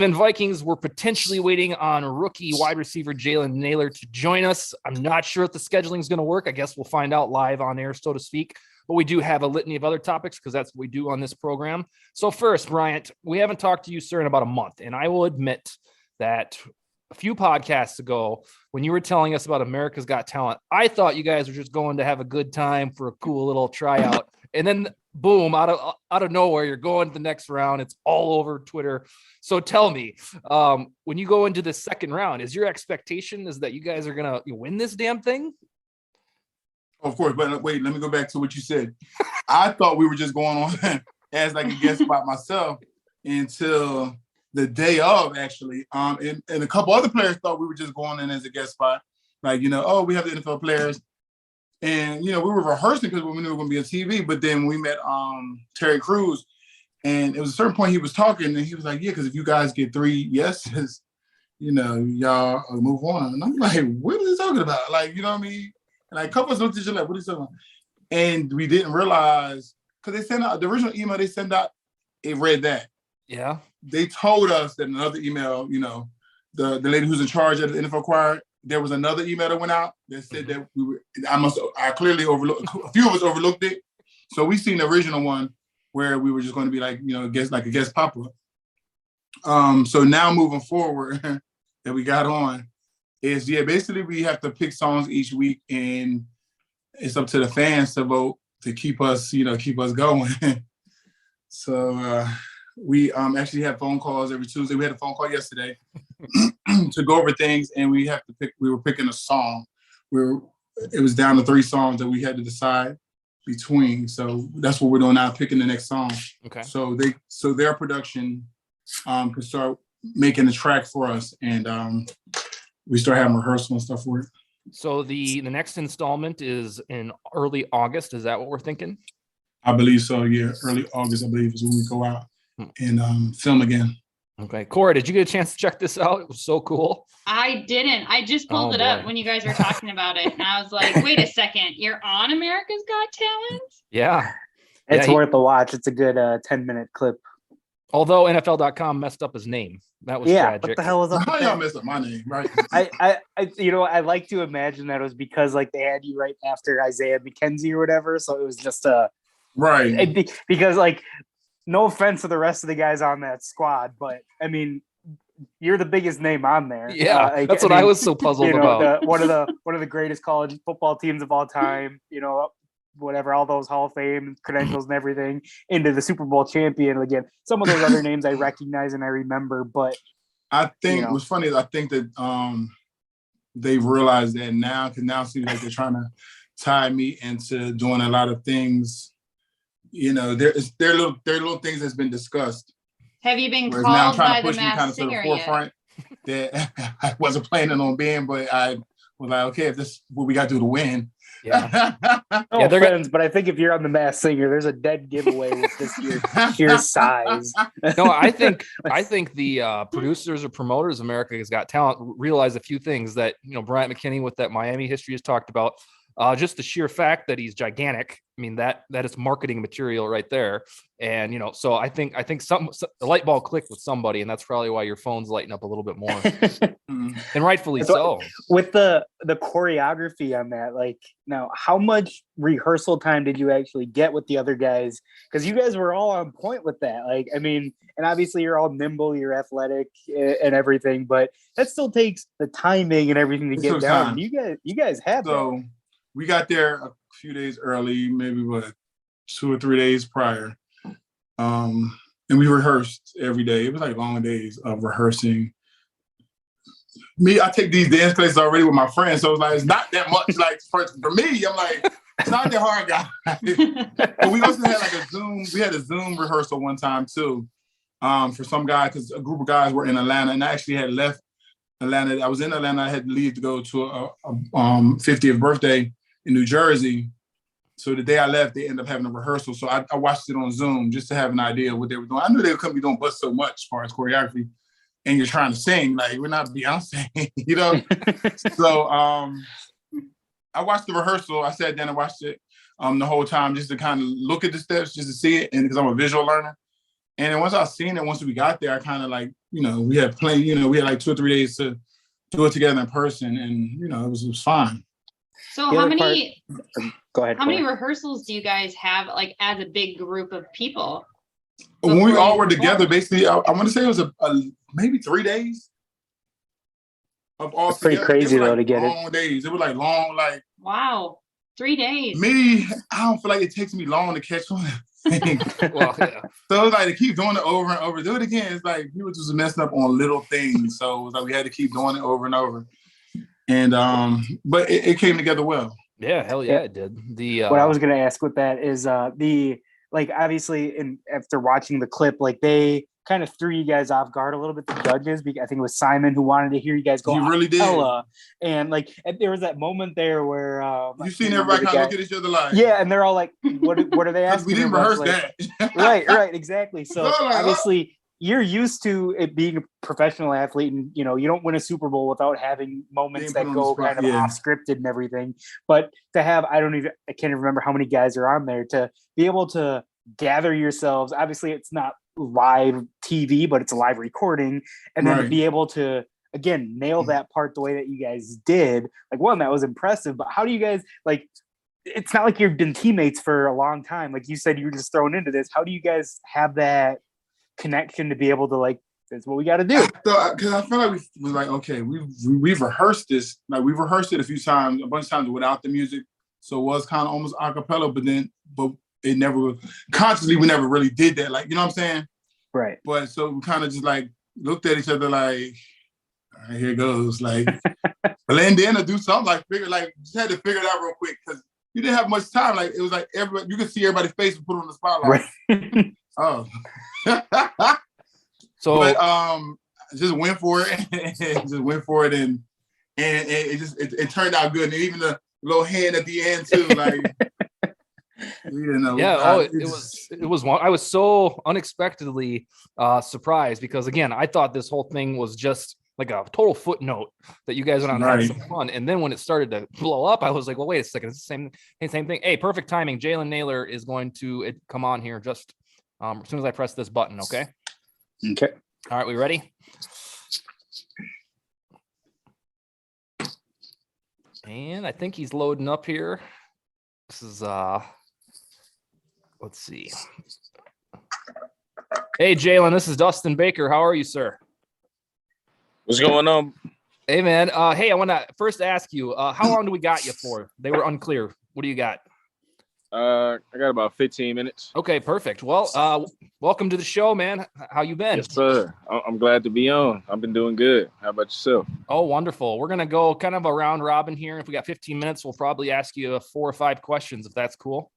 Vikings were potentially waiting on rookie wide receiver Jalen Nailor to join us. I'm not sure if the scheduling is going to work. I guess we'll find out live on air, so to speak. But we do have a litany of other topics because that's what we do on this program. So first, Bryant, we haven't talked to you, sir, in about a month. And I will admit that a few podcasts ago, when you were telling us about America's Got Talent, I thought you guys were just going to have a good time for a cool little tryout. And then boom, out of nowhere, you're going to the next round. It's all over Twitter. So tell me, when you go into the second round, is your expectation is that you guys are going to win this damn thing? Of course, but wait, let me go back to what you said. I thought we were just going on as like a guest spot myself until the day of, actually. And a couple other players thought we were just going in as a guest spot. Like, we have the NFL players. And, we were rehearsing because we knew we were going to be on TV. But then we met Terry Crews. And it was a certain point he was talking. And he was like, yeah, because if you guys get 3 yeses, y'all move on. And I'm like, what is he talking about? Like, you know what I mean? And like, a couple of us looked at each other like, what are you talking about? And we didn't realize, because they sent out, the original email they sent out, it read that. Yeah. They told us that another email, the lady who's in charge of the NFL choir, there was another email that went out that said that I clearly overlooked, a few of us overlooked it. So we seen the original one where we were just going to be like, a guest pop-up. So now moving forward that we got on is, basically we have to pick songs each week and it's up to the fans to vote to keep us going. So we actually have phone calls every Tuesday. We had a phone call yesterday to go over things, and we were picking a song. It was down to 3 songs that we had to decide between. So that's what we're doing now, picking the next song. Okay. So their production can start making a track for us, and we start having rehearsal and stuff for it. So the next installment is in early August. Is that what we're thinking? I believe so. Yeah, early August, I believe, is when we go out and film again. Okay. Cora, did you get a chance to check this out? It was so cool. I didn't. I just pulled it up when you guys were talking about it. And I was like, wait a second, you're on America's Got Talent? Yeah. It's worth a watch. It's a good 10-minute clip. Although NFL.com messed up his name. That was tragic. What the hell was up? How y'all messed up my name, right? I like to imagine that it was because like they had you right after Isaiah McKenzie or whatever. So it was just right. Because like, no offense to the rest of the guys on that squad, but I mean, you're the biggest name on there. Yeah, that's what I was so puzzled about. One of the greatest college football teams of all time. Whatever, all those Hall of Fame credentials and everything, into the Super Bowl champion. Again, some of those other names I recognize and I remember, but I think what's funny is I think that they've realized that now, because now it seems like they're trying to tie me into doing a lot of things. There are little things that's been discussed. Have you been Whereas called now I'm trying by to push the me kind Masked of to the Singer forefront that I wasn't planning on being, but I was like, okay, if this is what we got to do to win. Yeah. No offense, but I think if you're on the Masked Singer, there's a dead giveaway with this sheer size. No, I think the producers or promoters of America's Got Talent realize a few things that Bryant McKinnie with that Miami history has talked about. Just the sheer fact that he's gigantic. I mean, that is marketing material right there. And, so I think the light bulb clicked with somebody, and that's probably why your phone's lighting up a little bit more. And rightfully so. With the choreography on that, like, now, how much rehearsal time did you actually get with the other guys? Because you guys were all on point with that. Like, I mean, and obviously you're all nimble, you're athletic and everything, but that still takes the timing and everything to get down. You guys have that. We got there a few days early, maybe 2 or 3 days prior. And we rehearsed every day. It was like long days of rehearsing. I take these dance classes already with my friends, so it's not that much. Like for me, I'm like, it's not that hard, guys. But we also had like a Zoom. We had a Zoom rehearsal one time too, for some guy, because a group of guys were in Atlanta, and I actually had left Atlanta. I was in Atlanta. I had to leave to go to a 50th birthday in New Jersey. So the day I left, they ended up having a rehearsal. So I watched it on Zoom just to have an idea of what they were doing. I knew they couldn't be doing but so much as far as choreography. And you're trying to sing, like, we're not Beyonce, So I watched the rehearsal. I sat down and watched it the whole time just to kind of look at the steps, just to see it. And because I'm a visual learner. And then once I seen it, once we got there, I kind of like, we had plenty, we had like 2 or 3 days to do it together in person, and it was fine. So how many? Go ahead. How many rehearsals do you guys have, like, as a big group of people? When we all were together, basically, I want to say it was a maybe 3 days of all. It's pretty crazy though to get long days. It was like long, like wow, 3 days. Me, I don't feel like it takes me long to catch on. Well, yeah. So it's like to keep doing it over and over, do it again. It's like people just messing up on little things. So it was like we had to keep doing it over and over. And but it came together well. Yeah, hell yeah, it did. What I was gonna ask with that is obviously after watching the clip, like they kind of threw you guys off guard a little bit, the judges, because I think it was Simon who wanted to hear you guys go. You really did. And like there was that moment there where you seen everybody kind of look at each other like, yeah, and they're all like, what are they asking? We didn't rehearse that. right, exactly. So obviously you're used to it being a professional athlete, and you don't win a Super Bowl without having moments that go kind of off scripted and everything. But to have, I can't even remember how many guys are on there, to be able to gather yourselves. Obviously it's not live TV, but it's a live recording, and then to be able to again nail that part the way that you guys did, like, one, that was impressive. But how do you guys, like, it's not like you've been teammates for a long time, like you said, you were just thrown into this. How do you guys have that connection to be able to, like, that's what we got to do? Because I feel like we was like, okay, we've rehearsed this, like we've rehearsed it a bunch of times without the music, so it was kind of almost a cappella, but it never consciously, we never really did that, like, you know what I'm saying? Right. But so we kind of just like looked at each other like, all right, here goes, like, blend in or do something, like just had to figure it out real quick, because you didn't have much time. Like, it was like everybody, you could see everybody's face and put on the spotlight. Right. Oh. So, but just went for it, and it turned out good. And even the little hand at the end too, like, yeah. It was one. I was so unexpectedly surprised, because again, I thought this whole thing was just like a total footnote that you guys went on and had some fun. And then when it started to blow up, I was like, well, wait a second, it's the same thing. Hey, perfect timing. Jalen Nailor is going to come on here just as soon as I press this button. Okay. All right, we ready? And I think he's loading up here. This is let's see. Hey, Jalen, this is Dustin Baker. How are you, sir? What's going on? Hey, man. Hey, I want to first ask you, how long do we got you for? They were unclear. What do you got? I got about 15 minutes. Okay, perfect. Well, welcome to the show, man. How you been? Yes, sir. I'm glad to be on. I've been doing good. How about yourself? Oh, wonderful. We're going to go kind of a round robin here. If we got 15 minutes, we'll probably ask you 4 or 5 questions, if that's cool.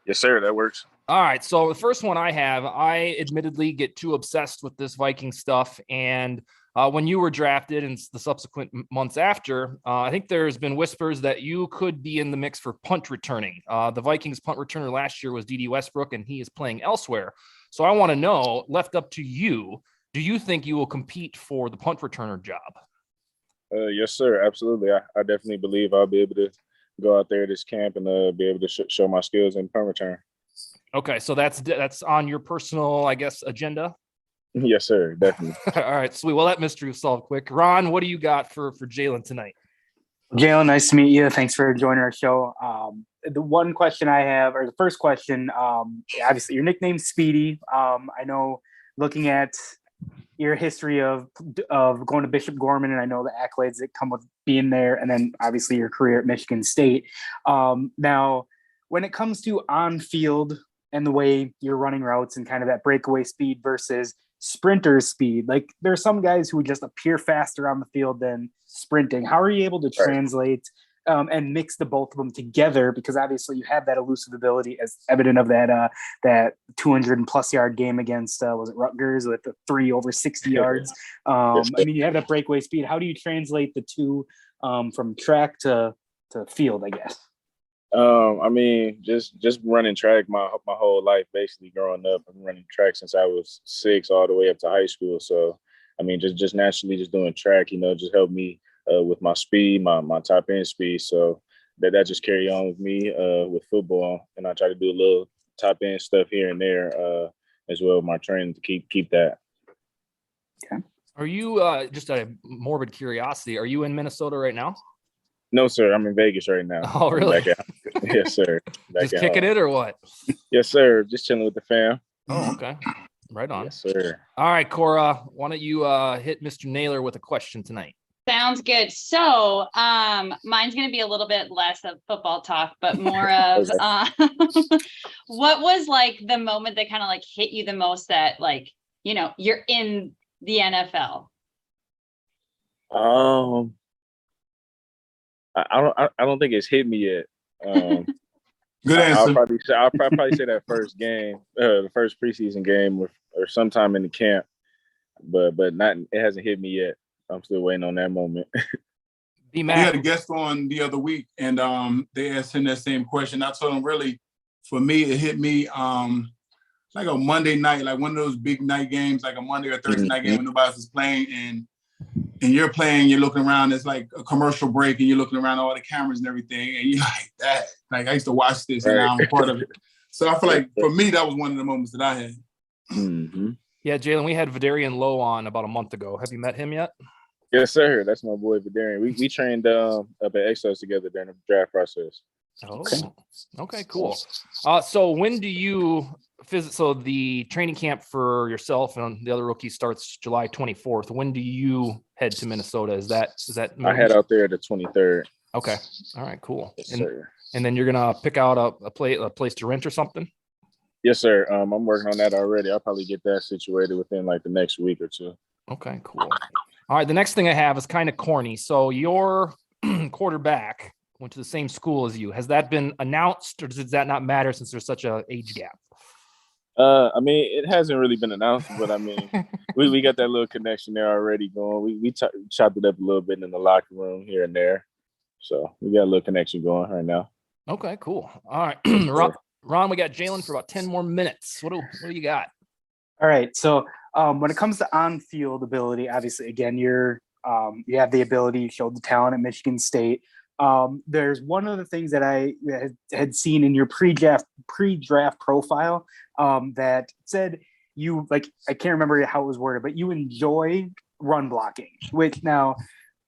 Yes, sir. That works. All right. So the first one I have, I admittedly get too obsessed with this Viking stuff. And when you were drafted and the subsequent months after, I think there's been whispers that you could be in the mix for punt returning. The Vikings punt returner last year was D.D. Westbrook, and he is playing elsewhere. So I want to know, left up to you, do you think you will compete for the punt returner job? Yes, sir. Absolutely. I definitely believe I'll be able to go out there this camp and be able to show my skills in punt return. Okay. So that's on your personal, I guess, agenda? Yes, sir. Definitely. All right, sweet. Well, that mystery was solved quick. Ron, what do you got for Jalen tonight? Jalen, nice to meet you. Thanks for joining our show. The one question I have, or the first question, obviously your nickname's Speedy. I know, looking at your history of going to Bishop Gorman, and I know the accolades that come with being there, and then obviously your career at Michigan State. Now, when it comes to on-field and the way you're running routes and kind of that breakaway speed versus sprinter speed, like there are some guys who just appear faster on the field than sprinting. How are you able to translate and mix the both of them together? Because obviously you have that elusive ability, as evident of that 200+ yard game against was it Rutgers with the 3 over 60 yards. I mean, you have that breakaway speed. How do you translate the two from track to field, I guess? I mean, just running track my whole life, basically growing up. I've been running track since I was 6 all the way up to high school. So, I mean, just naturally just doing track, just helped me with my speed, my top end speed. So that just carry on with me with football. And I try to do a little top end stuff here and there as well with my training to keep that. Are you just out of morbid curiosity? Are you in Minnesota right now? No, sir. I'm in Vegas right now. Oh, really? Yes, sir. Just kicking it or what? Yes, sir. Just chilling with the fam. Oh, okay. Right on. Yes, sir. All right, Cora, why don't you hit Mr. Nailor with a question tonight? Sounds good. So mine's going to be a little bit less of football talk, but more of what was like the moment that kind of like hit you the most that like, you know, you're in the NFL? I don't think it's hit me yet. Good answer. I'll probably say that first game, the first preseason game, or sometime in the camp, but not. It hasn't hit me yet. I'm still waiting on that moment. We had a guest on the other week, and they asked him that same question. I told him, really, for me, it hit me like a Monday night, like one of those big night games, like a Monday or Thursday night game when nobody else is playing, and you're playing, you're looking around, it's like a commercial break, and you're looking around all the cameras and everything, and you're like, that. Like, I used to watch this, and now I'm part of it. So I feel like, for me, that was one of the moments that I had. Mm-hmm. Yeah, Jalen, we had Vidarian Lowe on about a month ago. Have you met him yet? Yes, sir. That's my boy Vidarian. We trained up at Exos together during the draft process. Oh, okay, cool. So when do you visit? So the training camp for yourself and the other rookie starts July 24th. When do you head to Minnesota? Is that? I head out there the 23rd. Okay. All right, cool. Yes, sir. And then you're gonna pick out a place to rent or something? Yes, sir. I'm working on that already. I'll probably get that situated within like the next week or two. Okay, cool. All right, the next thing I have is kind of corny. So your quarterback went to the same school as you. Has that been announced, or does that not matter since there's such an age gap? I mean, it hasn't really been announced, but I mean, we got that little connection there already going. We chopped it up a little bit in the locker room here and there. So we got a little connection going right now. Okay, cool. All right. Ron, we got Jalen for about 10 more minutes. What do you got? All right. So when it comes to on-field ability, obviously, again, you have the ability, you showed the talent at Michigan State. There's one of the things that I had seen in your pre-draft profile that said you, like, I can't remember how it was worded, but you enjoy run blocking, which now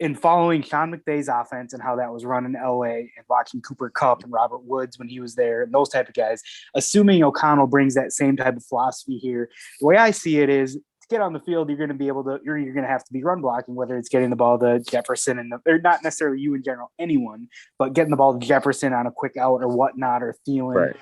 in following Sean McVay's offense and how that was run in LA and watching Cooper Kupp and Robert Woods when he was there and those type of guys, assuming O'Connell brings that same type of philosophy here, the way I see it is, to get on the field, you're going to be able to, you're going to have to be run blocking, whether it's getting the ball to Jefferson or not necessarily you in general, anyone, but getting the ball to Jefferson on a quick out or whatnot, or Thielen. Right.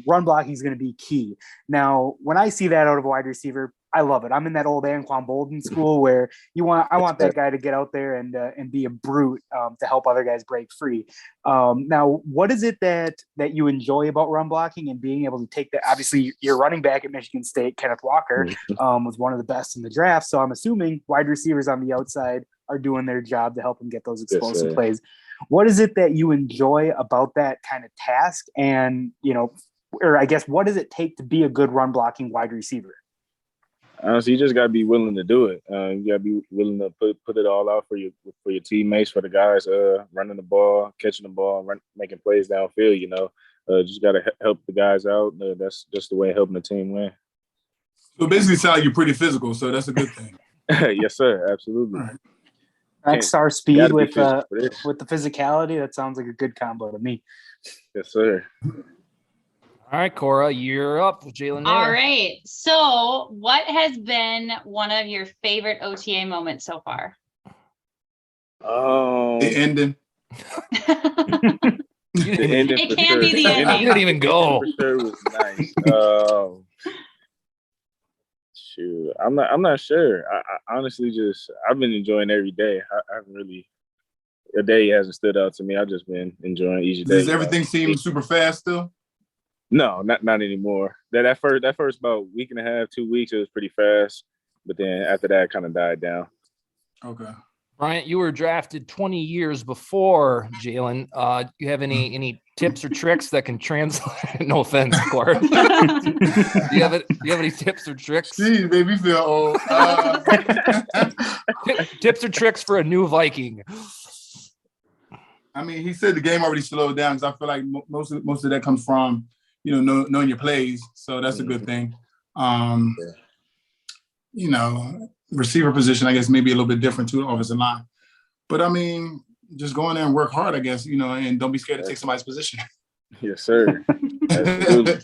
Run blocking is going to be key. Now, when I see that out of a wide receiver, I love it. I'm in that old Anquan Bolden school where I want that guy to get out there and be a brute to help other guys break free. Now, what is it that you enjoy about run blocking and being able to take that? Obviously, your running back at Michigan State, Kenneth Walker, was one of the best in the draft. So I'm assuming wide receivers on the outside are doing their job to help them get those explosive plays. What is it that you enjoy about that kind of task? And, or I guess, what does it take to be a good run blocking wide receiver? Honestly, you just gotta be willing to do it. You gotta be willing to put it all out for your teammates, for the guys running the ball, catching the ball, making plays downfield. Just gotta help the guys out. That's just the way of helping the team win. So basically, sound like you're pretty physical. So that's a good thing. Yes, sir. Absolutely. X-Star speed with the physicality. That sounds like a good combo to me. Yes, sir. All right, Cora, you're up with Jalen Nailor. All right. So what has been one of your favorite OTA moments so far? The ending. The ending. It can be the ending. You didn't even go. For sure was nice. Shoot, I'm not sure. I honestly I've been enjoying every day. I haven't really, a day hasn't stood out to me. I've just been enjoying each day. Does everything seem super fast still? No, not anymore. That first about week and a half, 2 weeks, it was pretty fast. But then after that, it kind of died down. Okay. Bryant, you were drafted 20 years before Jalen. Do you have any tips or tricks that can translate? No offense, Clark. do you have any tips or tricks? Jeez, made me feel old. Tips or tricks for a new Viking? I mean, he said the game already slowed down because I feel like most of that comes from knowing your plays. So that's a good thing. Yeah. You know, receiver position, I guess, maybe a little bit different too, offensive line. But I mean, just go in there and work hard, I guess, you know, and don't be scared to take somebody's position. Yes, sir. Absolutely.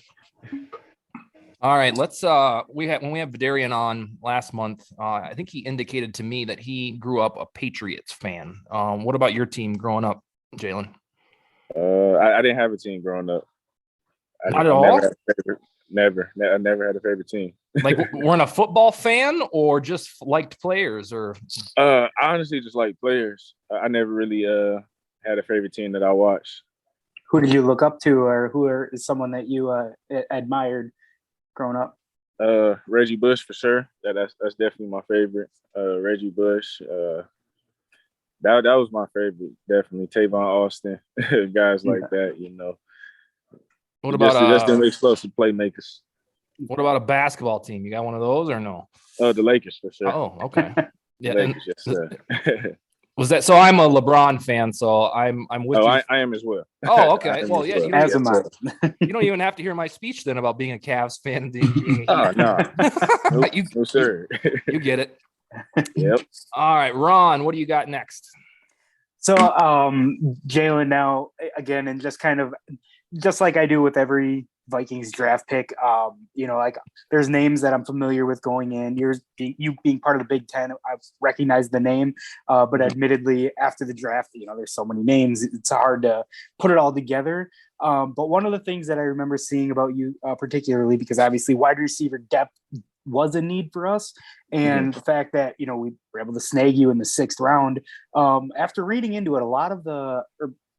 All right, let's when we have Vidarian on last month, I think he indicated to me that he grew up a Patriots fan. What about your team growing up, Jalen? I didn't have a team growing up. Not at all? Never. I never had a favorite team. Like, weren't a football fan or just liked players? Or I honestly just like players. I never really had a favorite team that I watched. Who did you look up to, or is someone that you admired growing up? Reggie Bush for sure. That's definitely my favorite. Reggie Bush. That was my favorite. Definitely Tavon Austin, guys like that. You know. What about just them explosive playmakers? What about a basketball team? You got one of those or no? The Lakers for sure. Oh, okay. Yeah. Lakers, yes, sir. Was that so? I'm a LeBron fan, so I'm with you. I am as well. Oh, okay. Well, yeah. You As am I. You don't even have to hear my speech then about being a Cavs fan and being a no. Nope, no, sir. You get it. Yep. All right, Ron, what do you got next? So, Jalen, now again, and just like I do with every Vikings draft pick, you know, like there's names that I'm familiar with going in. You being part of the Big Ten, I've recognized the name, but admittedly, after the draft, you know, there's so many names, it's hard to put it all together. But one of the things that I remember seeing about you, particularly because obviously wide receiver depth was a need for us, and the fact that, you know, we were able to snag you in the 6th round. After reading into it, a lot of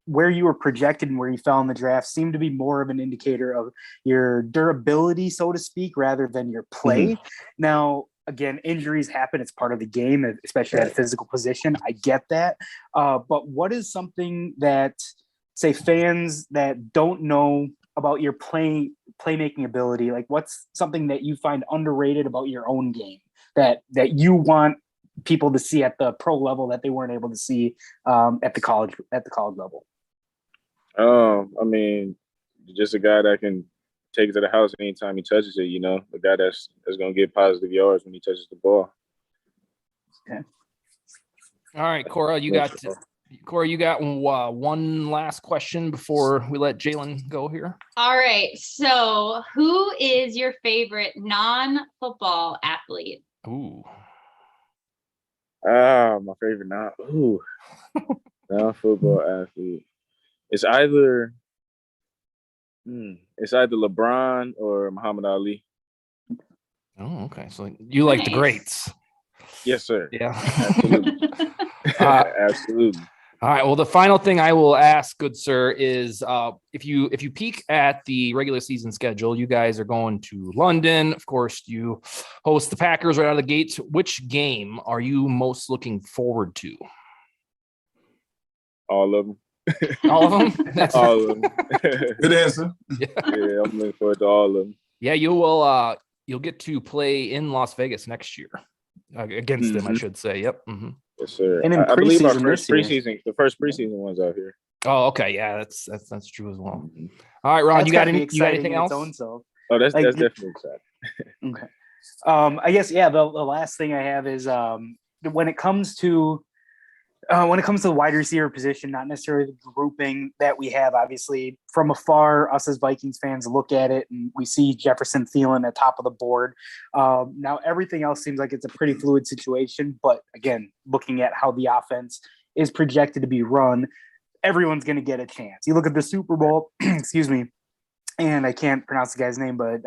where you were projected and where you fell in the draft seemed to be more of an indicator of your durability, so to speak, rather than your play. Now, again, injuries happen. It's part of the game, especially at a physical position. I get that. But what is something that, say, fans that don't know about your playmaking ability, like what's something that you find underrated about your own game that you want people to see at the pro level that they weren't able to see at the college level? I mean, just a guy that can take it to the house anytime he touches it, you know, a guy that's going to get positive yards when he touches the ball. Okay. All right, Cora, you got one last question before we let Jalen go here. All right. So who is your favorite non-football athlete? Ooh. My favorite non-football athlete. It's either LeBron or Muhammad Ali. Oh, okay. So you like the greats. Yes, sir. Yeah. Absolutely. Absolutely. All right. Well, the final thing I will ask, good sir, is if you peek at the regular season schedule, you guys are going to London. Of course, you host the Packers right out of the gates. Which game are you most looking forward to? All of them. All of them? All of them. Good answer. Yeah, I'm looking forward to all of them. Yeah, you will. You'll get to play in Las Vegas next year against them, I should say. Yep. Mm-hmm. Yes, sir. And in I believe our first preseason, the first preseason one's out here. Oh, okay. Yeah, that's true as well. All right, Ron, you got anything else? Oh, that's definitely exciting. Okay. I guess, yeah, the last thing I have is when it comes to the wide receiver position, not necessarily the grouping that we have, obviously from afar, us as Vikings fans look at it and we see Jefferson Thielen at top of the board. Now everything else seems like it's a pretty fluid situation, but again, looking at how the offense is projected to be run, everyone's going to get a chance. You look at the Super Bowl, excuse me, and I can't pronounce the guy's name, but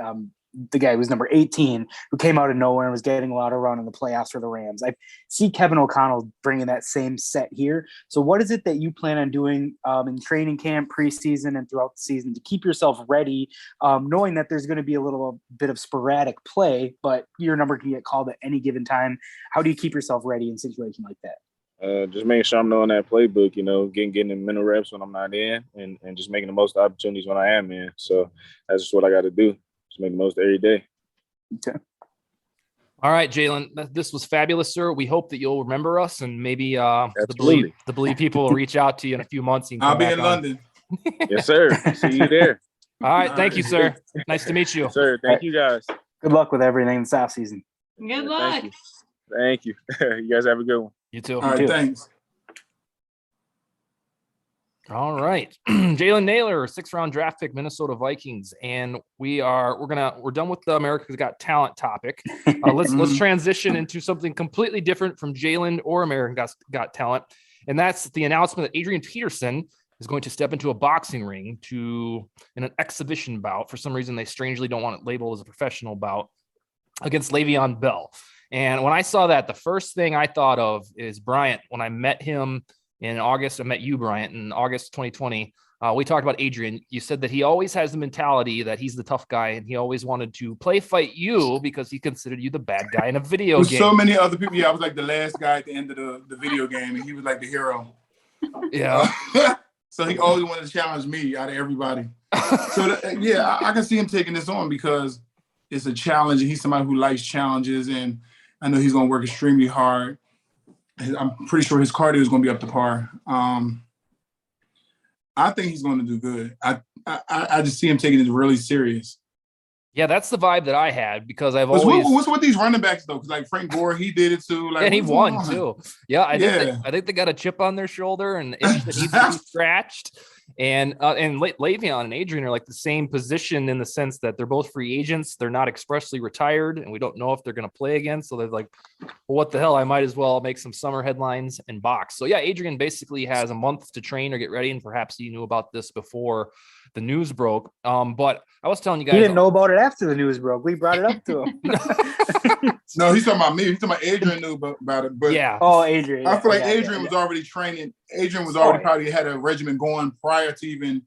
the guy who was number 18, who came out of nowhere and was getting a lot of run in the playoffs for the Rams. I see Kevin O'Connell bringing that same set here. So what is it that you plan on doing in training camp, preseason, and throughout the season to keep yourself ready, knowing that there's going to be a little bit of sporadic play, but your number can get called at any given time? How do you keep yourself ready in a situation like that? Just making sure I'm knowing that playbook, you know, getting in mental reps when I'm not in, and just making the most opportunities when I am in. So that's just what I got to do. Just make the most every day. Okay. All right, Jalen, this was fabulous, sir. We hope that you'll remember us, and maybe the Bleav people will reach out to you in a few months. I'll be in London. Yes, sir. See you there. All right. Thank you, sir. Nice to meet you. Yes, sir. Thank you, guys. Good luck with everything this off season. Good luck. Thank you. You guys have a good one. You too. All right, thanks. All right. Jalen Nailor, 6th-round draft pick, Minnesota Vikings. And we're done with the America's Got Talent topic. Let's transition into something completely different from Jalen or America's Got Talent. And that's the announcement that Adrian Peterson is going to step into a boxing ring in an exhibition bout. For some reason, they strangely don't want it labeled as a professional bout against Le'Veon Bell. And when I saw that, the first thing I thought of is Bryant. When I met him in August, I met you, Bryant, in August 2020. We talked about Adrian. You said that he always has the mentality that he's the tough guy, and he always wanted to fight you because he considered you the bad guy in a video game. So many other people. Yeah, I was like the last guy at the end of the video game, and he was like the hero. Yeah. So he always wanted to challenge me out of everybody. So I can see him taking this on because it's a challenge, and he's somebody who likes challenges, and I know he's going to work extremely hard. I'm pretty sure his cardio is going to be up to par. I think he's going to do good. I just see him taking it really serious. Yeah, that's the vibe that I had because What's with these running backs though? Because like Frank Gore, he did it too. Like, and he won too. Yeah, I think they got a chip on their shoulder and itch that needs to be scratched. And Le'Veon and Adrian are like the same position in the sense that they're both free agents. They're not expressly retired, and we don't know if they're going to play again. So they're like, well, what the hell? I might as well make some summer headlines and box. So yeah, Adrian basically has a month to train or get ready, and perhaps you knew about this before the news broke. But I was telling you guys, he didn't know about it after the news broke. We brought it up to him. No, he's talking about me. He's talking about Adrian knew about it. But yeah. Oh, Adrian. I feel like Adrian was already training. Adrian was already probably had a regimen going prior to even,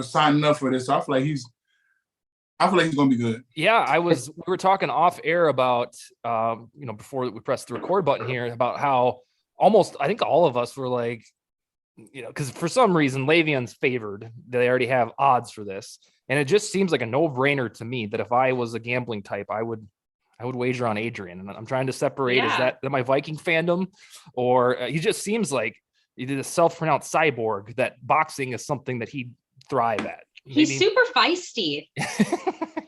signing up for this. So I feel like he's going to be good. Yeah, we were talking off air about, before we pressed the record button here about how almost, I think all of us were like, because for some reason Le'Veon's favored. They already have odds for this. And it just seems like a no-brainer to me that if I was a gambling type, I would wager on Adrian. And I'm trying to separate, is that my Viking fandom? Or he just seems like he did a self-pronounced cyborg, that boxing is something that he'd thrive at. He's super feisty.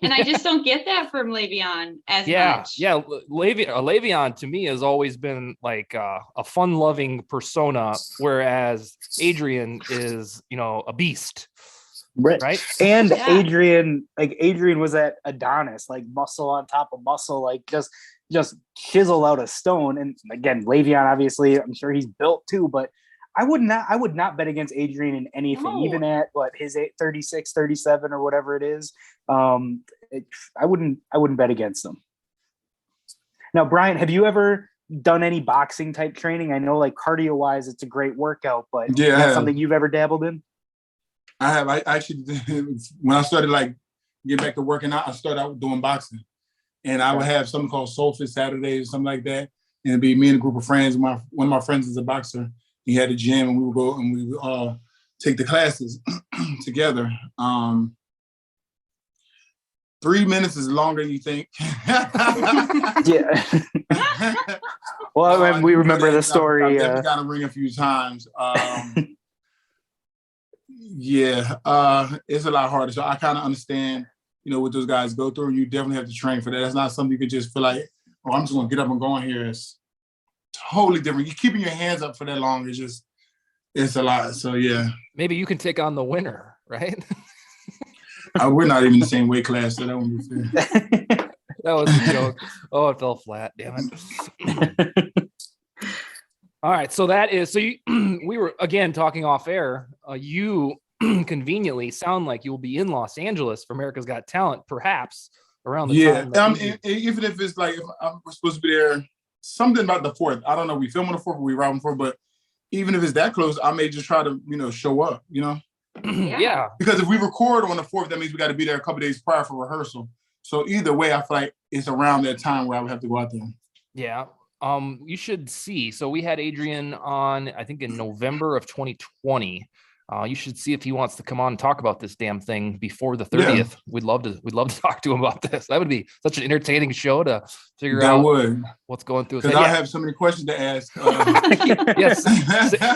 And I just don't get that from Le'Veon as much. Yeah. Le'Veon to me has always been like a fun-loving persona, whereas Adrian is, a beast. Right. And Adrian was at Adonis, like muscle on top of muscle, like just chisel out a stone. And again, Le'Veon, obviously, I'm sure he's built too, but I would not bet against Adrian in anything, even at his 36, 37 or whatever it is. I wouldn't bet against him. Now, Bryant, have you ever done any boxing type training? I know, like, cardio wise, it's a great workout, but is that something you've ever dabbled in? I have. I actually, when I started get back to working out, I started out doing boxing, and I would have something called Soul Fit Saturdays or something like that, and it'd be me and a group of friends. One of my friends is a boxer. He had a gym, and we would go and we would all take the classes together. 3 minutes is longer than you think. Yeah. Well, we remember the story. I've got to ring a few times. It's a lot harder. So I kind of understand, what those guys go through. You definitely have to train for that. That's not something you could just feel like, oh, I'm just going to get up and go in here. It's totally different. You keeping your hands up for that long it's a lot. So yeah. Maybe you can take on the winner, right? We're not even in the same weight class, so that wouldn't be fair. That was a joke. Oh, it fell flat. Damn it. All right. So we were again talking off air. You conveniently sound like you'll be in Los Angeles for America's Got Talent, perhaps around the time. Even if it's like, if we're supposed to be there, something about the 4th. I don't know. We film on the 4th, or we ride on the 4th, but even if it's that close, I may just try to, show up, Yeah. Because if we record on the 4th, that means we got to be there a couple days prior for rehearsal. So either way, I feel like it's around that time where I would have to go out there. Yeah. You should see. So we had Adrian on, I think in November of 2020. You should see if he wants to come on and talk about this damn thing before the 30th. Yeah. We'd love to talk to him about this. That would be such an entertaining show to figure out what's going through his head. I have so many questions to ask. Yes,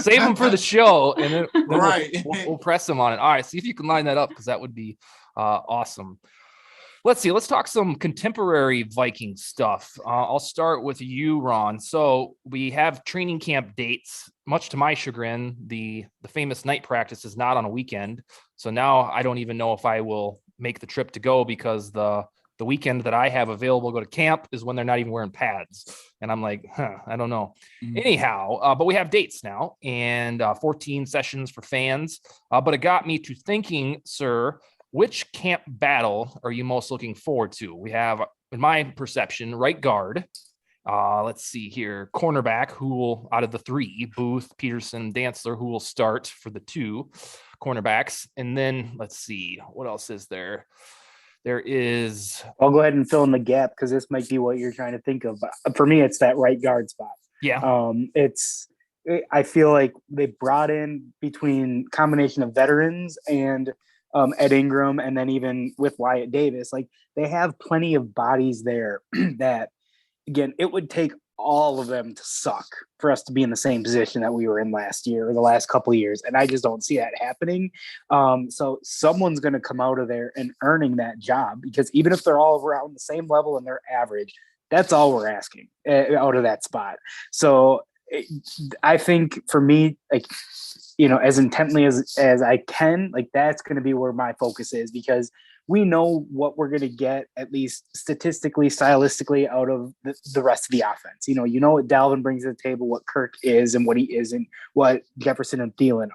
save them for the show, and then right. we'll press him on it. All right, see if you can line that up, because that would be awesome. Let's see. Let's talk some contemporary Viking stuff. I'll start with you, Ron. So we have training camp dates. Much to my chagrin, the famous night practice is not on a weekend. So now I don't even know if I will make the trip to go because the weekend that I have available to go to camp is when they're not even wearing pads. And I'm like, I don't know. Anyhow, but we have dates now and 14 sessions for fans. But it got me to thinking, sir, which camp battle are you most looking forward to? We have, in my perception, right guard. Let's see here. Cornerback, who will, out of the three, Booth, Peterson, Dantzler, who will start for the two cornerbacks. And then let's see, what else is there? There is. I'll go ahead and fill in the gap because this might be what you're trying to think of. For me, it's that right guard spot. Yeah. I feel like they brought in between combination of veterans and Ed Ingram, and then even with Wyatt Davis, like they have plenty of bodies there that, again, it would take all of them to suck for us to be in the same position that we were in last year or the last couple of years. And I just don't see that happening. So someone's going to come out of there and earning that job, because even if they're all around the same level and they're average, that's all we're asking out of that spot. So I think for me, like, as intently as I can, like that's going to be where my focus is, because we know what we're going to get, at least statistically, stylistically, out of the rest of the offense. You know what Dalvin brings to the table, what Kirk is and what he isn't, what Jefferson and Thielen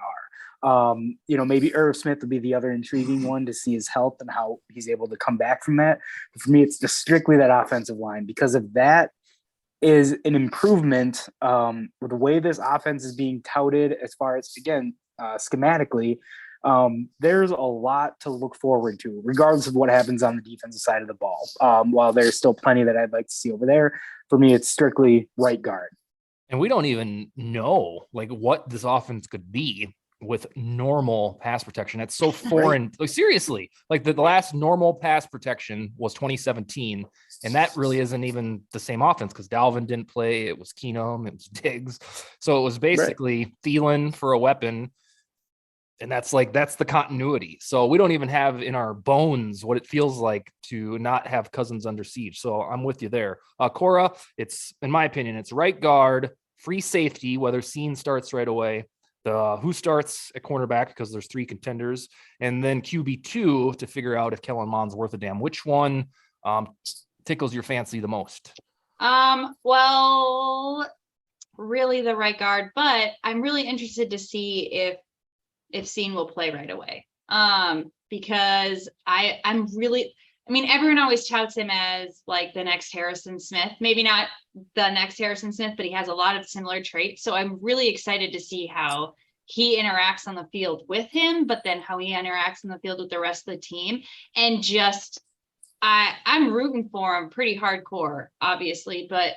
are. Maybe Irv Smith would be the other intriguing one to see his health and how he's able to come back from that. But for me, it's just strictly that offensive line, because of that is an improvement with the way this offense is being touted as far as, again, schematically. There's a lot to look forward to, regardless of what happens on the defensive side of the ball. While there's still plenty that I'd like to see over there, for me, it's strictly right guard. And we don't even know like what this offense could be with normal pass protection. It's so foreign. Right. Like, seriously, like the last normal pass protection was 2017. And that really isn't even the same offense because Dalvin didn't play. It was Keenum, it was Diggs. So it was basically Thielen for a weapon. And that's the continuity. So we don't even have in our bones what it feels like to not have Cousins under siege. So I'm with you there. Cora, it's, in my opinion, it's right guard, free safety, whether Scene starts right away, who starts at cornerback, because there's three contenders, and then QB2 to figure out if Kellen Mond's worth a damn. Which one tickles your fancy the most? Well, really the right guard, but I'm really interested to see if Scene will play right away. Because everyone always touts him as like the next Harrison Smith, maybe not the next Harrison Smith, but he has a lot of similar traits. So I'm really excited to see how he interacts on the field with him, but then how he interacts on the field with the rest of the team. And just, I'm rooting for him pretty hardcore, obviously, but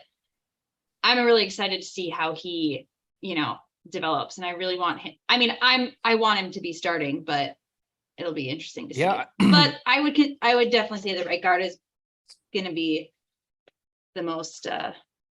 I'm really excited to see how he, develops. And I really want him. I want him to be starting, but it'll be interesting to see. Yeah. But I would definitely say the right guard is going to be the most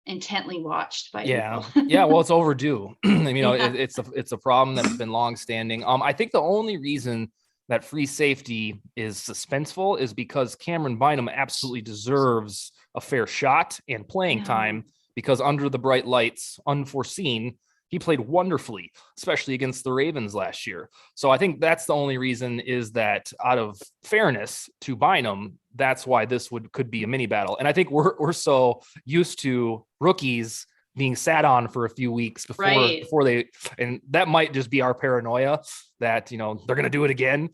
intently watched by people. Yeah. Well, it's overdue. It's a problem that's been long standing. I think the only reason that free safety is suspenseful is because Cameron Bynum absolutely deserves a fair shot and playing time, because under the bright lights, unforeseen, he played wonderfully, especially against the Ravens last year. So I think that's the only reason, is that out of fairness to Bynum, that's why this could be a mini battle. And I think we're so used to rookies being sat on for a few weeks before they, and that might just be our paranoia that, they're going to do it again.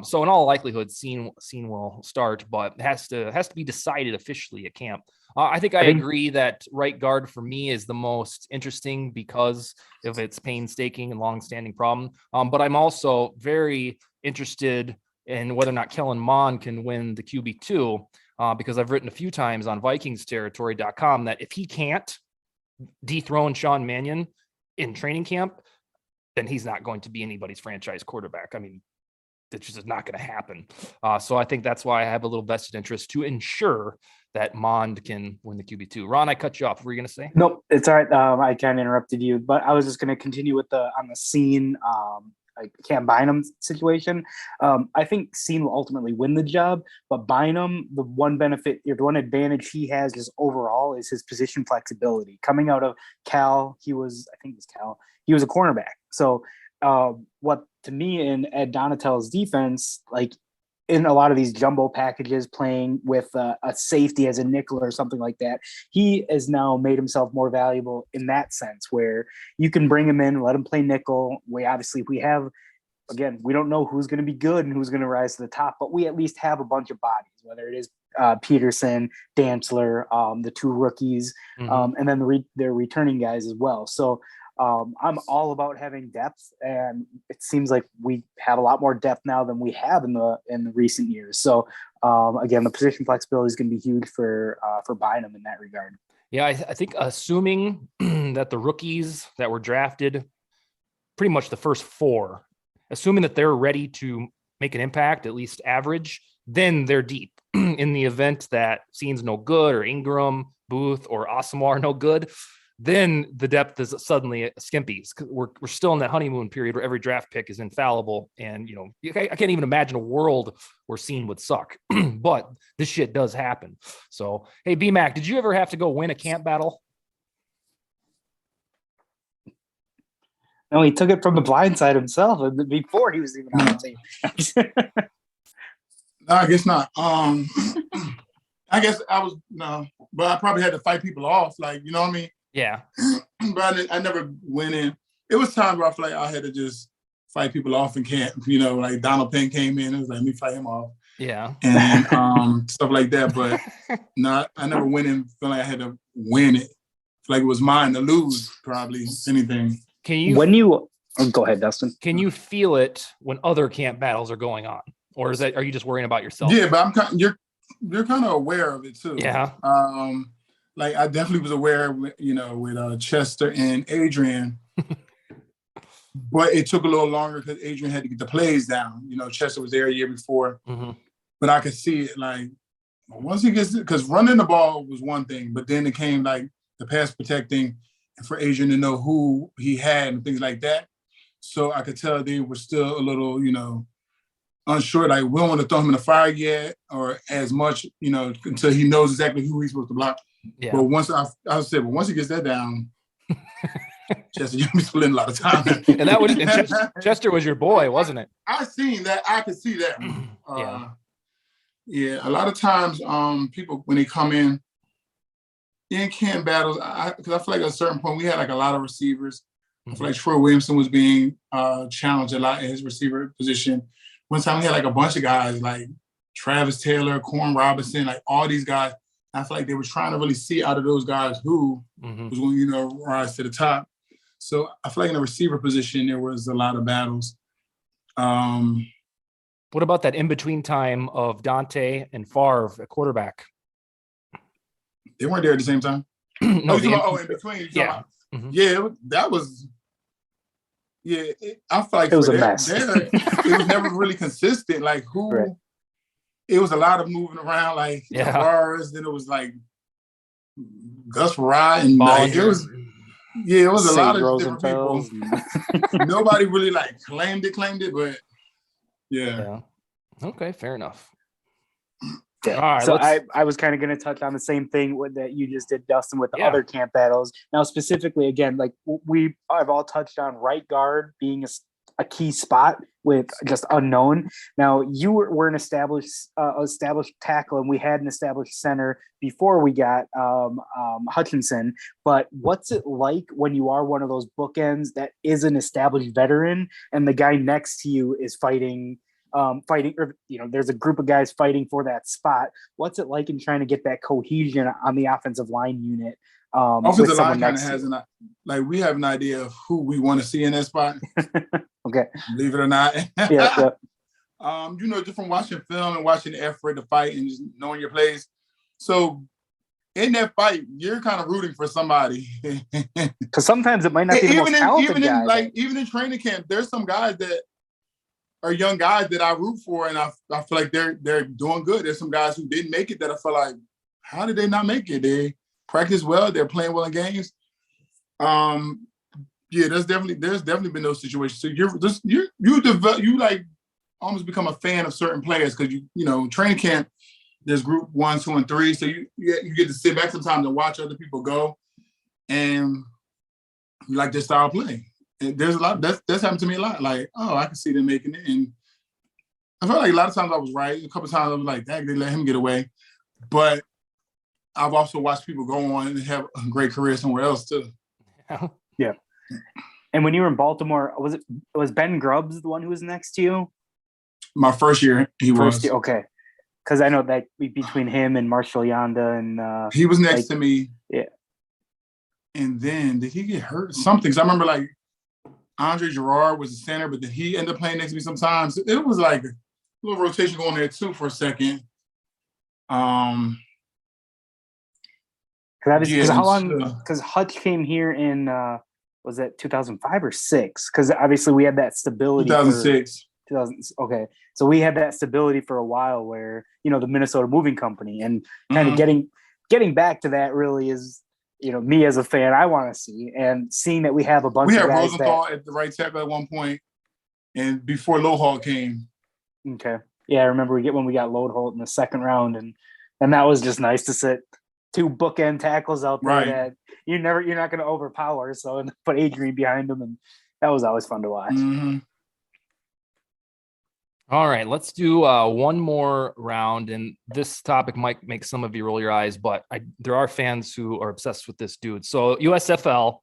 So in all likelihood, Scene will start, but it has to be decided officially at camp. I think I agree that right guard for me is the most interesting because of its painstaking and long-standing problem. But I'm also very interested in whether or not Kellen Mond can win the QB2, because I've written a few times on VikingsTerritory.com that if he can't dethrone Sean Mannion in training camp, then he's not going to be anybody's franchise quarterback. It's just not going to happen. So I think that's why I have a little vested interest to ensure that Mond can win the QB2. Ron, I cut you off. What were you going to say? Nope, it's all right. I kind of interrupted you, but I was just going to continue with on the Scene. like Cam Bynum situation. I think Scene will ultimately win the job, but Bynum, the one benefit, or the one advantage he has just overall is his position flexibility. Coming out of Cal, he was a cornerback. So what to me in Ed Donatell's defense, like in a lot of these jumbo packages, playing with a safety as a nickel or something like that, he has now made himself more valuable in that sense, where you can bring him in, let him play nickel. We have, again, we don't know who's going to be good and who's going to rise to the top, but we at least have a bunch of bodies, whether it is Peterson, Dantzler, the two rookies, and then their returning guys as well. So I'm all about having depth, and it seems like we have a lot more depth now than we have in the recent years. So again, the position flexibility is going to be huge for Bynum in that regard. Yeah, I think assuming that the rookies that were drafted, pretty much the first 4, assuming that they're ready to make an impact, at least average, then they're deep. In the event that Scene's no good, or Ingram, Booth, or Asamoah are no good, then the depth is suddenly skimpy. We're still in that honeymoon period where every draft pick is infallible. And, I can't even imagine a world where Scene would suck, but this shit does happen. So, hey, BMAC, did you ever have to go win a camp battle? No, he took it from the blind side himself before he was even on the team. No, I guess not. I guess but I probably had to fight people off. Like, you know what I mean? Yeah. But I never went in. It was times where I feel like I had to just fight people off in camp. Like Donald Penn came in, it was like, let me fight him off. Yeah. And stuff like that. But I never went in feeling like I had to win it. Like it was mine to lose, probably, anything. Go ahead, Dustin. Can you feel it when other camp battles are going on? Or are you just worrying about yourself? Yeah, but you're kind of aware of it too. Yeah. Like I definitely was aware, with Chester and Adrian, but it took a little longer because Adrian had to get the plays down. Chester was there a year before, but I could see it. Like once he gets, because running the ball was one thing, but then it came like the pass protecting, and for Adrian to know who he had and things like that. So I could tell they were still a little, unsure. Like we don't want to throw him in the fire yet, or as much, until he knows exactly who he's supposed to block. Yeah. But once once he gets that down, Chester, you'll be splitting a lot of time. And Chester was your boy, wasn't it? I seen that. I could see that. Yeah. A lot of times, people when they come in camp battles, because I feel like at a certain point we had like a lot of receivers. I feel like Troy Williamson was being challenged a lot in his receiver position. One time we had like a bunch of guys like Travis Taylor, Corn Robinson, like all these guys. I feel like they were trying to really see out of those guys who was going to, rise to the top. So I feel like in the receiver position, there was a lot of battles. What about that in-between time of Dante and Favre at quarterback? They weren't there at the same time? No, in between. Yeah. Yeah, that was... Yeah, I feel like it was a mess. It was never really consistent. Like who... Right. It was a lot of moving around, like bars. Then it was like Gus Rye and like, it was a lot of different people. Nobody really like claimed it, but yeah. Okay, fair enough. Yeah. All right, so I was kind of going to touch on the same thing that you just did, Dustin, with the other camp battles. Now, specifically, again, like I've all touched on right guard being a key spot with just unknown. Now you were an established tackle, and we had an established center before we got Hutchinson. But what's it like when you are one of those bookends that is an established veteran, and the guy next to you is fighting, or there's a group of guys fighting for that spot? What's it like in trying to get that cohesion on the offensive line unit? Offensive line kind of has we have an idea of who we want to see in that spot. Okay. Believe it or not. Yeah. Just from watching film and watching the effort to fight and just knowing your plays. So in that fight, you're kind of rooting for somebody. Because sometimes it might not be the most talented guy. Even in training camp, there's some guys that are young guys that I root for, and I feel like they're doing good. There's some guys who didn't make it that I feel like, how did they not make it? They practice well. They're playing well in games. Yeah, there's definitely been those situations. So you like almost become a fan of certain players because you know training camp. There's group 1, 2, and 3, so you get to sit back sometimes and watch other people go, and you like their style of play. And there's a lot that's happened to me a lot. Like, oh, I can see them making it, and I felt like a lot of times I was right. A couple of times I was like, dang, they let him get away. But I've also watched people go on and have a great career somewhere else too. Yeah. And when you were in Baltimore, was Ben Grubbs the one who was next to you? My first year, he was. Year, okay. Because I know that between him and Marshall Yanda and he was next to me. Yeah. And then did he get hurt? Something. Because I remember like Andre Gerard was the center, but then he ended up playing next to me sometimes. It was like a little rotation going there too for a second. Because how long? Because Hutch came here in was that 2005 or 6? Because obviously we had that stability. 2006. 2000. Okay, so we had that stability for a while, where the Minnesota Moving Company, and kind of getting back to that really is me as a fan I want to see, and seeing that we have a bunch of guys. We had Rosenthal at the right tackle at one point, and before Lohal came. Okay, yeah, I remember when we got Lodeholt in the second round, and that was just nice to sit 2 bookend tackles out there that you're not going to overpower. So, and put Adrian behind them, and that was always fun to watch. Mm-hmm. All right, let's do one more round, and this topic might make some of you roll your eyes, but there are fans who are obsessed with this dude. So USFL,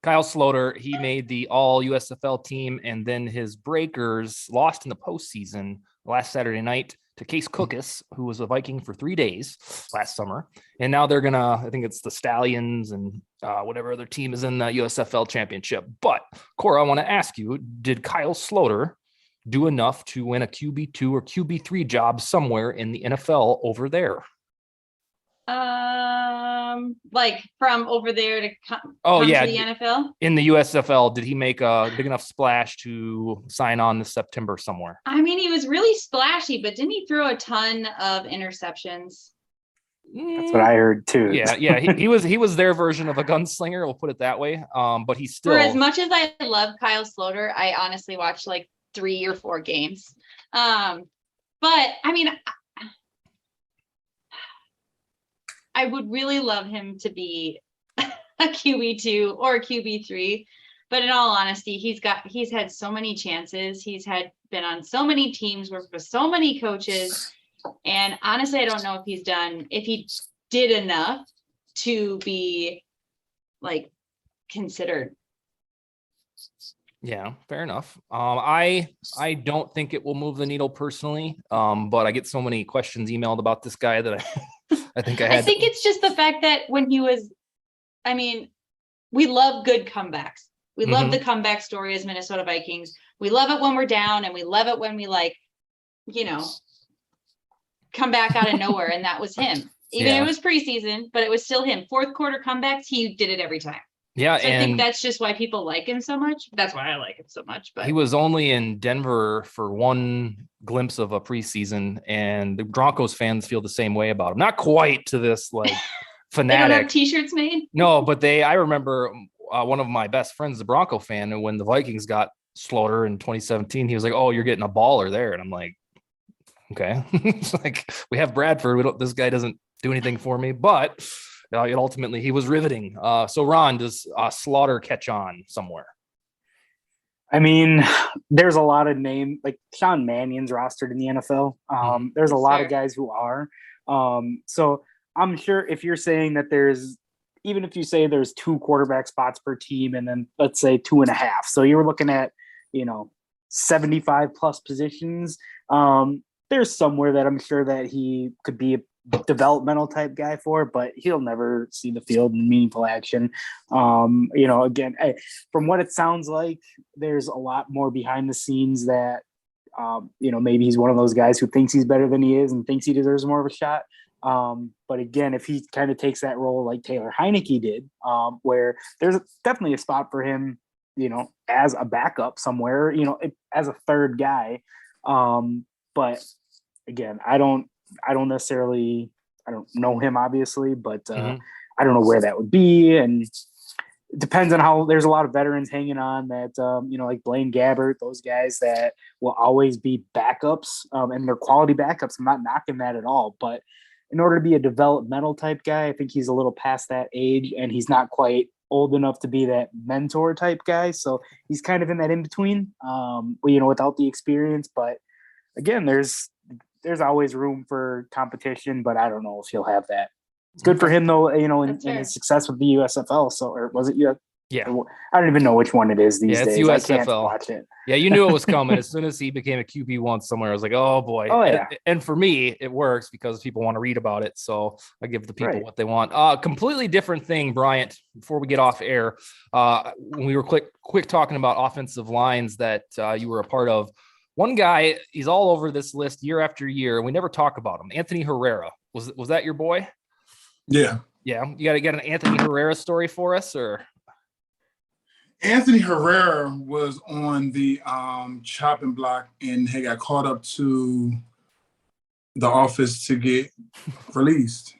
Kyle Sloter, he made the all USFL team, and then his Breakers lost in the postseason last Saturday night to Case Cookus, who was a Viking for 3 days last summer. And now they're going to, I think it's the Stallions and whatever other team is in the USFL championship. But Cora, I want to ask you, did Kyle Sloter do enough to win a QB2 or QB3 job somewhere in the NFL over there? Like from over there to come to the NFL? In the USFL, did he make a big enough splash to sign on this September somewhere? I mean, he was really splashy, but didn't he throw a ton of interceptions? That's what I heard too. Yeah. He was their version of a gunslinger. We'll put it that way. But he's still. For as much as I love Kyle Sloter, I honestly watched like 3 or 4 games. But I mean, I would really love him to be a QB2 or a QB3. But in all honesty, he's had so many chances. He's been on so many teams, worked with so many coaches. And honestly, I don't know if he did enough to be like considered. Yeah, fair enough. I don't think it will move the needle personally. But I get so many questions emailed about this guy that I think it's just the fact that when he was, I mean, we love good comebacks. We love the comeback story as Minnesota Vikings. We love it when we're down, and we love it when we come back out of nowhere. And that was him. Even it was preseason, but it was still him. Fourth quarter comebacks, he did it every time. Yeah, so I think that's just why people like him so much. That's why I like him so much. But he was only in Denver for one glimpse of a preseason, and the Broncos fans feel the same way about him. Not quite to this fanatic. They don't have T-shirts made. No, but I remember one of my best friends, the Bronco fan, and when the Vikings got Slaughter in 2017, he was like, "Oh, you're getting a baller there," and I'm like, "Okay." It's like, we have Bradford. This guy doesn't do anything for me, but. Ultimately, he was riveting. So, Ron, does Slaughter catch on somewhere? I mean, there's a lot of names, like Sean Mannion's rostered in the NFL. There's a lot of guys who are. So I'm sure if you're saying that even if you say there's 2 quarterback spots per team, and then let's say 2.5. So you're looking at, 75 plus positions. There's somewhere that I'm sure that he could be a developmental type guy for, but he'll never see the field in meaningful action. Again, from what it sounds like, there's a lot more behind the scenes that, maybe he's one of those guys who thinks he's better than he is and thinks he deserves more of a shot. But again, if he kind of takes that role like Taylor Heineke did, where there's definitely a spot for him, as a backup somewhere, as a third guy. But again, I don't know him obviously, but I don't know where that would be. And it depends on how. There's a lot of veterans hanging on that, like Blaine Gabbert, those guys that will always be backups, and they're quality backups. I'm not knocking that at all, but in order to be a developmental type guy, I think he's a little past that age, and he's not quite old enough to be that mentor type guy. So he's kind of in that in between, without the experience. But again, there's always room for competition, but I don't know if he'll have that. It's good for him though, in his success with the USFL. So, or was it you? Yeah. I don't even know which one it is these days. USFL. I can't watch it. Yeah, you knew it was coming as soon as he became a QB once somewhere. I was like, oh boy. Oh yeah. And for me, it works because people want to read about it. So I give the people Right. what they want. Completely different thing, Bryant. Before we get off air, when we were quick talking about offensive lines that you were a part of, one guy, he's all over this list year after year. We never talk about him. Anthony Herrera. Was that your boy? Yeah. Yeah. You got to get an Anthony Herrera story for us, or? Anthony Herrera was on the chopping block and he got caught up to the office to get released.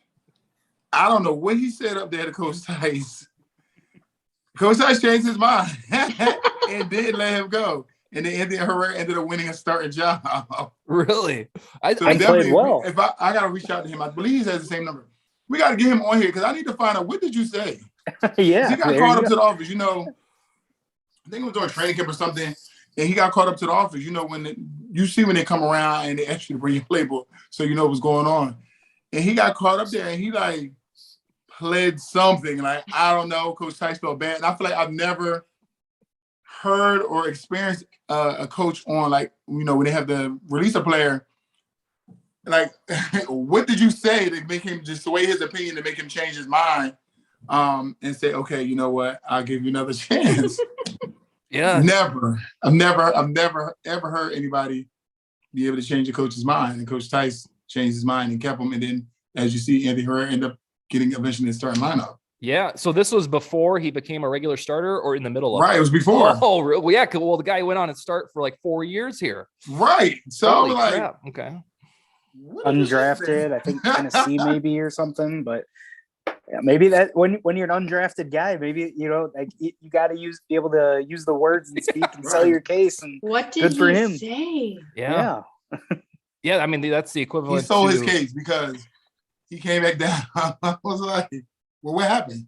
I don't know what he said up there to Coach Tice. Coach Tice changed his mind and didn't let him go. And then Anthony Herrera ended up winning a starting job. Really? I played well. If I got to reach out to him, I believe he has the same number. We got to get him on here because I need to find out, what did you say? Yeah. He got called up to the office, I think it was during training camp or something, and he got called up to the office. When when they come around and they ask you to bring your playbook, so you know what's going on. And he got caught up there, and he pled something I don't know. Coach Tice felt bad, and I feel like I've never heard or experienced a coach on when they have to release a player. What did you say to make him just sway his opinion to make him change his mind? And say, okay, you know what? I'll give you another chance. Yeah. I've never ever heard anybody be able to change a coach's mind. And Coach Tice changed his mind and kept him. And then, as you see, Anthony Herrera ended up getting eventually the starting lineup. Yeah. So this was before he became a regular starter, or in the middle of Right. It was before. Oh, well, yeah. Well, the guy went on and start for 4 years here. Right. So Holy crap. Okay. Undrafted, I think Tennessee maybe or something, but yeah, maybe that when you're an undrafted guy, maybe you got to be able to use the words and speak and sell your case. And what did good for he him. say? Yeah. Yeah. I mean, that's the equivalent. He sold his case because he came back down. I was like, well, what happened?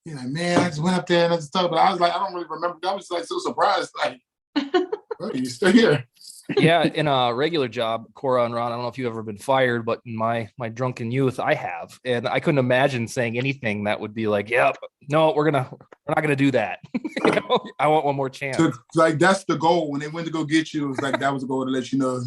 He's like, man, I just went up there and I just talked. But I was like, I don't really remember. I was so surprised. Oh, you're still here. Yeah, in a regular job, Cora and Ron, I don't know if you've ever been fired, but in my drunken youth, I have. And I couldn't imagine saying anything that would be yep, no, we're not gonna do that. I want one more chance. So, that's the goal. When they went to go get you, it was that was the goal to let you know.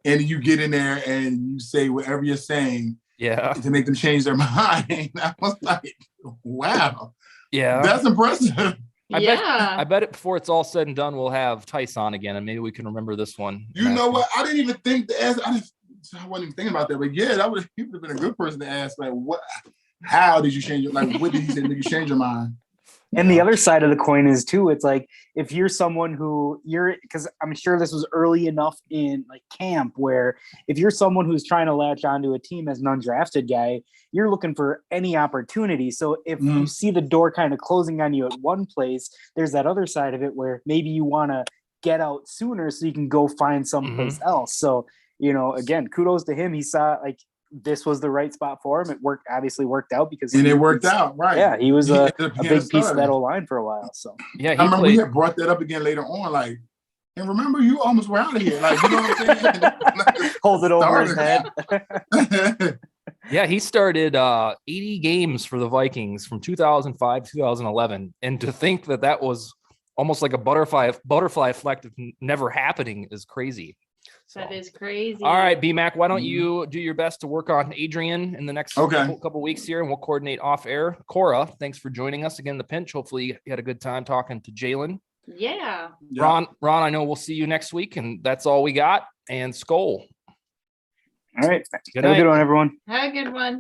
And you get in there and you say whatever you're saying, to make them change their mind. I was like, wow. Yeah. That's impressive. I bet it before it's all said and done, we'll have Tice on again, and maybe we can remember this one. You know what? I didn't even think to ask. I wasn't even thinking about that, but yeah, he would have been a good person to ask. What? How did you change your? What did he say? Did you change your mind? And the other side of the coin is too, it's if you're someone because I'm sure this was early enough in camp where if you're someone who's trying to latch onto a team as an undrafted guy, you're looking for any opportunity. So if you see the door kind of closing on you at one place, there's that other side of it where maybe you want to get out sooner so you can go find someplace else. So, again, kudos to him. He saw this was the right spot for him. It obviously worked out because it worked out, right? Yeah, he was a big piece of that O-line for a while. So yeah, I remember we had brought that up again later on, and remember you almost were out of here, you know what I'm saying? Hold it over his head. Yeah, he started 80 games for the Vikings from 2005 to 2011, and to think that was almost like a butterfly effect of never happening is crazy. So. That is crazy. All right, BMAC, why don't you do your best to work on Adrian in the next couple weeks here, and we'll coordinate off air. Cora, thanks for joining us again, The Pinch. Hopefully you had a good time talking to Jalen. Yeah. Ron, I know we'll see you next week, and that's all we got. And Skol. All right. Have a good one, everyone. Have a good one.